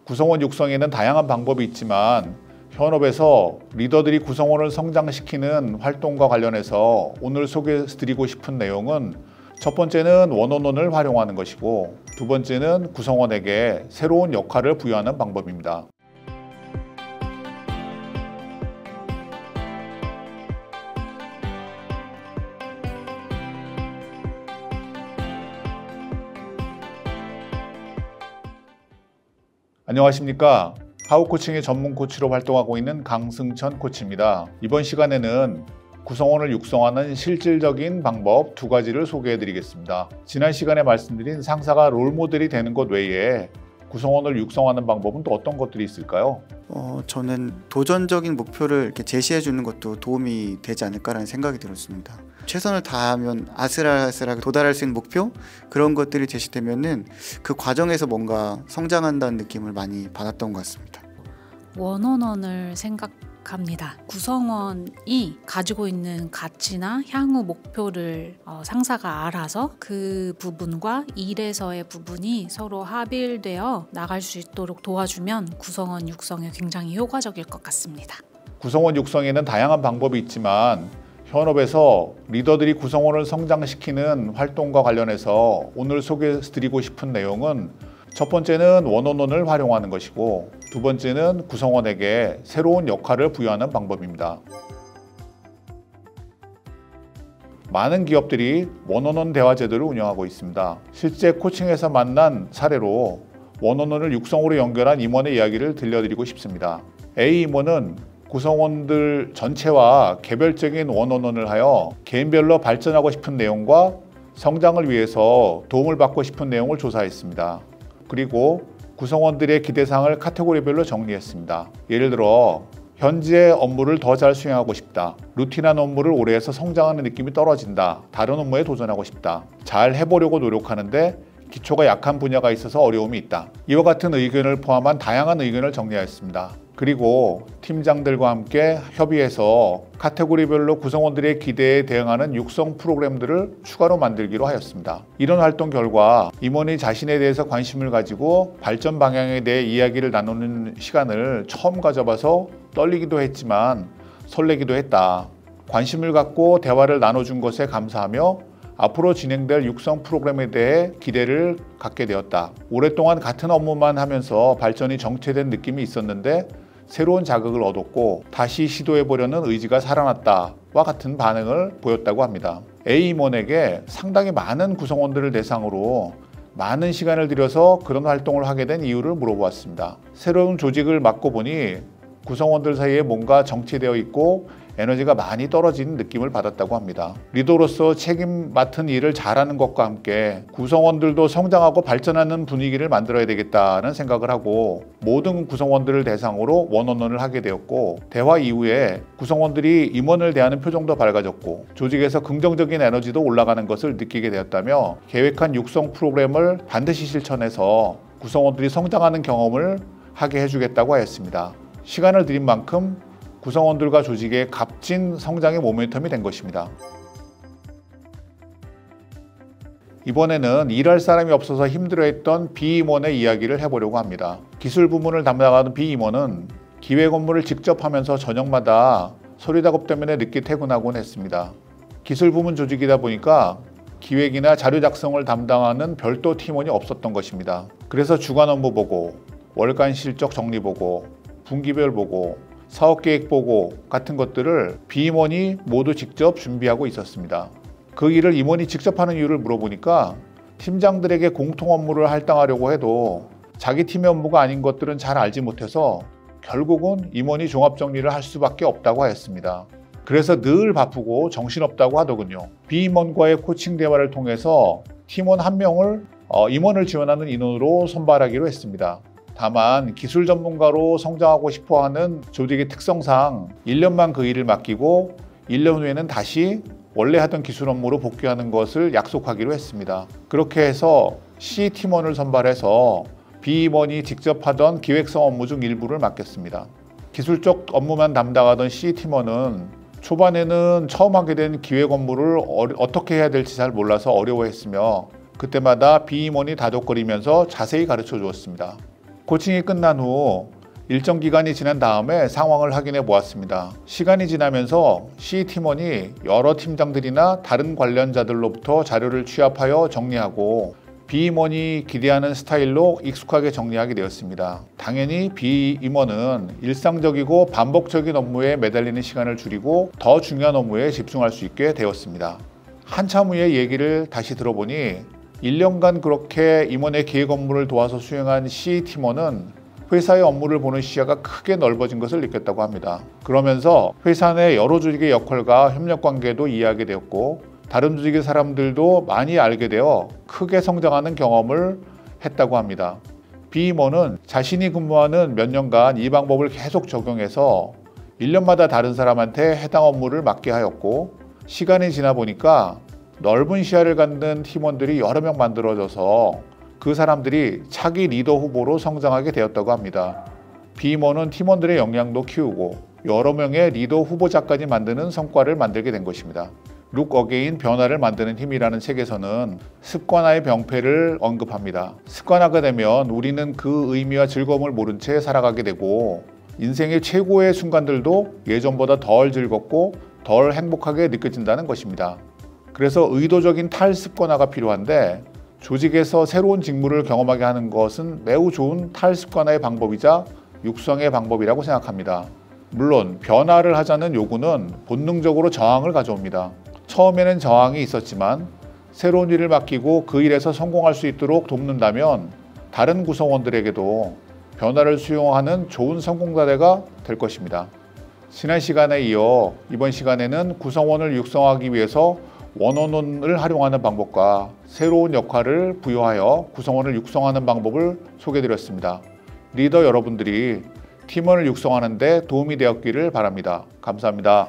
구성원 육성에는 다양한 방법이 있지만 현업에서 리더들이 구성원을 성장시키는 활동과 관련해서 오늘 소개해드리고 싶은 내용은 첫 번째는 원원원을 활용하는 것이고 두 번째는 구성원에게 새로운 역할을 부여하는 방법입니다. 안녕하십니까. 하우코칭의 전문 코치로 활동하고 있는 강승천 코치입니다. 이번 시간에는 구성원을 육성하는 실질적인 방법 두 가지를 소개해 드리겠습니다. 지난 시간에 말씀드린 상사가 롤모델이 되는 것 외에 구성원을 육성하는 방법은 또 어떤 것들이 있을까요? 저는 도전적인 목표를 이렇게 제시해 주는 것도 도움이 되지 않을까라는 생각이 들었습니다. 최선을 다하면 아슬아슬하게 도달할 수 있는 목표? 그런 것들이 제시되면은 그 과정에서 뭔가 성장한다는 느낌을 많이 받았던 것 같습니다. 원원원을 생각합니다. 구성원이 가지고 있는 가치나 향후 목표를 상사가 알아서 그 부분과 일에서의 부분이 서로 합일되어 나갈 수 있도록 도와주면 구성원 육성에 굉장히 효과적일 것 같습니다. 구성원 육성에는 다양한 방법이 있지만 현업에서 리더들이 구성원을 성장시키는 활동과 관련해서 오늘 소개해드리고 싶은 내용은 첫 번째는 원원원을 활용하는 것이고 두 번째는 구성원에게 새로운 역할을 부여하는 방법입니다. 많은 기업들이 원원원 대화 제도를 운영하고 있습니다. 실제 코칭에서 만난 사례로 원원원을 육성으로 연결한 임원의 이야기를 들려드리고 싶습니다. A 임원은 구성원들 전체와 개별적인 원원원을 하여 개인별로 발전하고 싶은 내용과 성장을 위해서 도움을 받고 싶은 내용을 조사했습니다. 그리고 구성원들의 기대사항을 카테고리별로 정리했습니다. 예를 들어 현재 업무를 더 잘 수행하고 싶다. 루틴한 업무를 오래 해서 성장하는 느낌이 떨어진다. 다른 업무에 도전하고 싶다. 잘 해보려고 노력하는데 기초가 약한 분야가 있어서 어려움이 있다. 이와 같은 의견을 포함한 다양한 의견을 정리하였습니다. 그리고 팀장들과 함께 협의해서 카테고리별로 구성원들의 기대에 대응하는 육성 프로그램들을 추가로 만들기로 하였습니다. 이런 활동 결과 임원이 자신에 대해서 관심을 가지고 발전 방향에 대해 이야기를 나누는 시간을 처음 가져봐서 떨리기도 했지만 설레기도 했다. 관심을 갖고 대화를 나눠준 것에 감사하며 앞으로 진행될 육성 프로그램에 대해 기대를 갖게 되었다. 오랫동안 같은 업무만 하면서 발전이 정체된 느낌이 있었는데 새로운 자극을 얻었고 다시 시도해보려는 의지가 살아났다와 같은 반응을 보였다고 합니다. A 임원에게 상당히 많은 구성원들을 대상으로 많은 시간을 들여서 그런 활동을 하게 된 이유를 물어보았습니다. 새로운 조직을 맡고 보니 구성원들 사이에 뭔가 정체되어 있고 에너지가 많이 떨어지는 느낌을 받았다고 합니다. 리더로서 책임 맡은 일을 잘하는 것과 함께 구성원들도 성장하고 발전하는 분위기를 만들어야 되겠다는 생각을 하고 모든 구성원들을 대상으로 원원원을 하게 되었고 대화 이후에 구성원들이 임원을 대하는 표정도 밝아졌고 조직에서 긍정적인 에너지도 올라가는 것을 느끼게 되었다며 계획한 육성 프로그램을 반드시 실천해서 구성원들이 성장하는 경험을 하게 해주겠다고 하였습니다. 시간을 들인 만큼 구성원들과 조직의 값진 성장의 모멘텀이 된 것입니다. 이번에는 일할 사람이 없어서 힘들어했던 B 임원의 이야기를 해보려고 합니다. 기술 부문을 담당하는 B 임원은 기획 업무를 직접 하면서 저녁마다 서류 작업 때문에 늦게 퇴근하곤 했습니다. 기술 부문 조직이다 보니까 기획이나 자료 작성을 담당하는 별도 팀원이 없었던 것입니다. 그래서 주간 업무 보고, 월간 실적 정리 보고, 분기별 보고, 사업계획 보고 같은 것들을 B 임원이 모두 직접 준비하고 있었습니다. 그 일을 임원이 직접 하는 이유를 물어보니까 팀장들에게 공통 업무를 할당하려고 해도 자기 팀의 업무가 아닌 것들은 잘 알지 못해서 결국은 임원이 종합정리를 할 수밖에 없다고 하였습니다. 그래서 늘 바쁘고 정신없다고 하더군요. B 임원과의 코칭 대화를 통해서 팀원 한 명을 임원을 지원하는 인원으로 선발하기로 했습니다. 다만 기술 전문가로 성장하고 싶어하는 조직의 특성상 1년만 그 일을 맡기고 1년 후에는 다시 원래 하던 기술 업무로 복귀하는 것을 약속하기로 했습니다. 그렇게 해서 C 팀원을 선발해서 B 임원이 직접 하던 기획성 업무 중 일부를 맡겼습니다. 기술적 업무만 담당하던 C 팀원은 초반에는 처음 하게 된 기획 업무를 어떻게 해야 될지 잘 몰라서 어려워했으며 그때마다 B 임원이 다독거리면서 자세히 가르쳐 주었습니다. 코칭이 끝난 후 일정 기간이 지난 다음에 상황을 확인해 보았습니다. 시간이 지나면서 C 팀원이 여러 팀장들이나 다른 관련자들로부터 자료를 취합하여 정리하고 B 임원이 기대하는 스타일로 익숙하게 정리하게 되었습니다. 당연히 B 임원은 일상적이고 반복적인 업무에 매달리는 시간을 줄이고 더 중요한 업무에 집중할 수 있게 되었습니다. 한참 후에 얘기를 다시 들어보니 1년간 그렇게 임원의 기획 업무를 도와서 수행한 C 팀원은 회사의 업무를 보는 시야가 크게 넓어진 것을 느꼈다고 합니다. 그러면서 회사 내 여러 조직의 역할과 협력관계도 이해하게 되었고 다른 조직의 사람들도 많이 알게 되어 크게 성장하는 경험을 했다고 합니다. B 임원은 자신이 근무하는 몇 년간 이 방법을 계속 적용해서 1년마다 다른 사람한테 해당 업무를 맡게 하였고 시간이 지나 보니까 넓은 시야를 갖는 팀원들이 여러 명 만들어져서 그 사람들이 차기 리더 후보로 성장하게 되었다고 합니다. B 임원은 팀원들의 역량도 키우고 여러 명의 리더 후보자까지 만드는 성과를 만들게 된 것입니다. 룩 어게인 변화를 만드는 힘이라는 책에서는 습관화의 병폐를 언급합니다. 습관화가 되면 우리는 그 의미와 즐거움을 모른 채 살아가게 되고 인생의 최고의 순간들도 예전보다 덜 즐겁고 덜 행복하게 느껴진다는 것입니다. 그래서 의도적인 탈습관화가 필요한데 조직에서 새로운 직무를 경험하게 하는 것은 매우 좋은 탈습관화의 방법이자 육성의 방법이라고 생각합니다. 물론 변화를 하자는 요구는 본능적으로 저항을 가져옵니다. 처음에는 저항이 있었지만 새로운 일을 맡기고 그 일에서 성공할 수 있도록 돕는다면 다른 구성원들에게도 변화를 수용하는 좋은 성공사례가 될 것입니다. 지난 시간에 이어 이번 시간에는 구성원을 육성하기 위해서 원어원을 활용하는 방법과 새로운 역할을 부여하여 구성원을 육성하는 방법을 소개해드렸습니다. 리더 여러분들이 팀원을 육성하는 데 도움이 되었기를 바랍니다. 감사합니다.